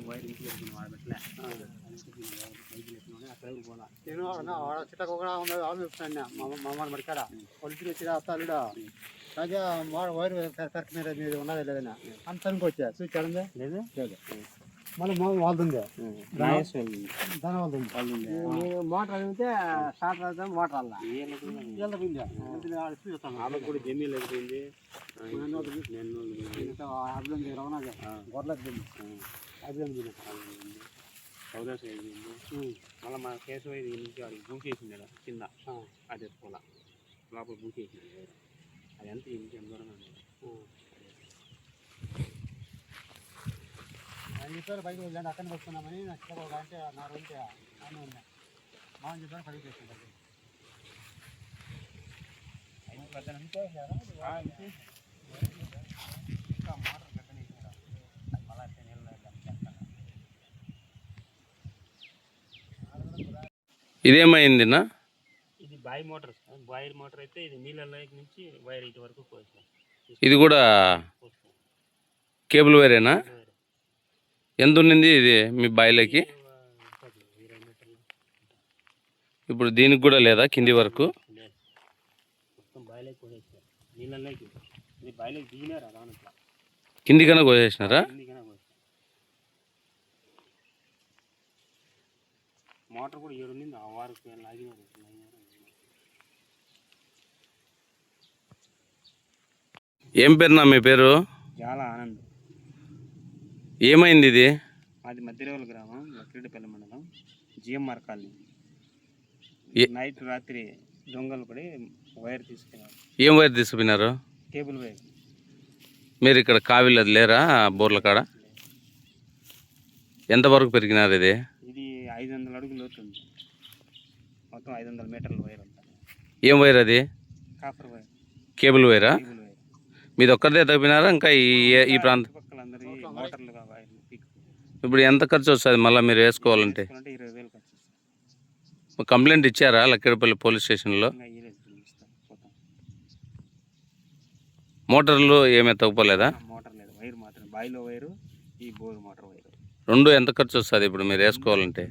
Wire ఇంటికి వాడబెట్టలే నేను చిట్టకు కూడా ఆలోచిస్తాను మమ్మల్ని మరి కాడ పొలిసి వచ్చి అత్తాలుడా రాజా వైర్ కరెక్ట్ మీద ఉన్నదే లేదన్నా అంత అనుకోవచ్చా చూచాడందే లేదు లేదు మళ్ళీ వాళ్ళుంది దాని వాళ్ళుంది మోటార్ అడిగితే స్టార్ట్ అవుతాం మోటార్ అలా ఆమెకు కూడా జమీలు అయిపోయింది అభివృద్ధి రవణాగా గొర్రెలకు అభివృద్ధి చౌదర్స్ అయిపోయింది మళ్ళీ మా కేసు ఇది నుంచి వాడికి బూకేసింది కదా కింద అది ఎత్తుకోల లోపల బూకేసింది అది ఎంత ఇంటి ఎంత దూరంగా చెప్పారు బయటకు వెళ్ళండి అక్కడికి వస్తున్నామని నాకు అంటే నా రోజు అని ఉన్నా మా చెప్పారు పైకి చేస్తాను ఇదేమైందినా? ఇది బాయ్ మోటార్ బాయిల్ మోటార్ అయితే ఇది నీళ్ళ నుంచి వైర్ ఇటు వరకు పోస్తాం. ఇది కూడా కేబుల్ వైరేనా? ఎంత ఉన్నింది ఇది మీ బాయిలకి? ఇప్పుడు దీనికి కూడా లేదా కింది వరకు? మొత్తం బాయిలకి పోసేసారు నీళ్ళకి. ఇది బాయిలకి దిగినారా దాంట్లో కిందికన్నా కోసేసినారా? మోటార్ కూడా ఏడు ఉన్నింది ఆ వారికి లాగినారు. ఏం పేరునా మీ పేరు? చాలా ఆనంద్. ఏమైంది ఇది? మాది మధ్యరేవుల గ్రామం, లక్కిరెడ్డిపల్లి మండలం, జిఎంఆర్ కాలనీ. నైట్ రాత్రి దొంగలు పడి వైర్ తీసుకున్నారు. ఏం వైర్ తీసుకుపోయినారు? Cable wire. మీరు ఇక్కడ కావిలి అది లేరా బోర్ల కాడ? ఎంతవరకు పెరిగినారు ఇది? ఇది 500 అడుగులు అవుతుంది. మొత్తం 500 మీటర్ల వైర్ అంతా. ఏం వైర్ అది? Copper wire. Cable Wyra? Cable wire. మీది ఒక్కరిదే తప్పినారా ఇంకా ఈ ప్రాంతం? మోటార్లు ఇప్పుడు ఎంత ఖర్చు వస్తుంది మళ్ళీ మీరు వేసుకోవాలంటే? 20,000 ఖర్చు. కంప్లైంట్ ఇచ్చారా లక్కిరెడ్డిపల్లి పోలీస్ స్టేషన్లో? మోటార్లు ఏమీ తగ్గిపోలేదా? మోటార్ లేదు, వైర్ మాత్రం బాయిలో వైరు, ఈ బోర్ మోటార్ వైరు. రెండు ఎంత ఖర్చు వస్తుంది ఇప్పుడు మీరు వేసుకోవాలంటే?